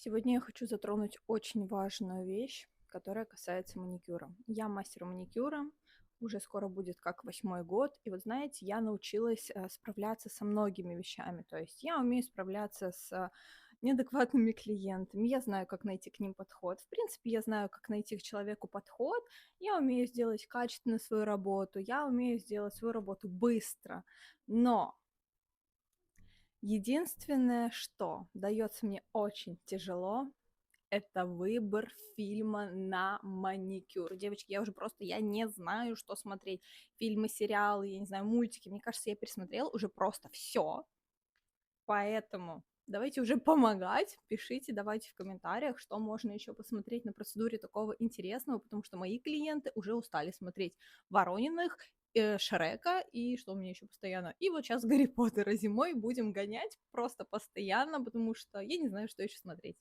Сегодня я хочу затронуть очень важную вещь, которая касается маникюра. Я мастер маникюра, уже скоро будет как 8-й год, и вот знаете, я научилась справляться со многими вещами, то есть я умею справляться с неадекватными клиентами, я знаю, как найти к ним подход, в принципе, я знаю, как найти к человеку подход, я умею сделать качественно свою работу, я умею сделать свою работу быстро, но единственное, что дается мне очень тяжело, это выбор фильма на маникюр. Девочки, я не знаю, что смотреть. Фильмы, сериалы, я не знаю, мультики. Мне кажется, я пересмотрела уже просто все. Поэтому давайте уже помогать. Пишите, давайте в комментариях, что можно еще посмотреть на процедуре такого интересного, потому что мои клиенты уже устали смотреть Ворониных, Шрека и что у меня еще постоянно. И вот сейчас Гарри Поттера зимой будем гонять просто постоянно, потому что я не знаю, что еще смотреть.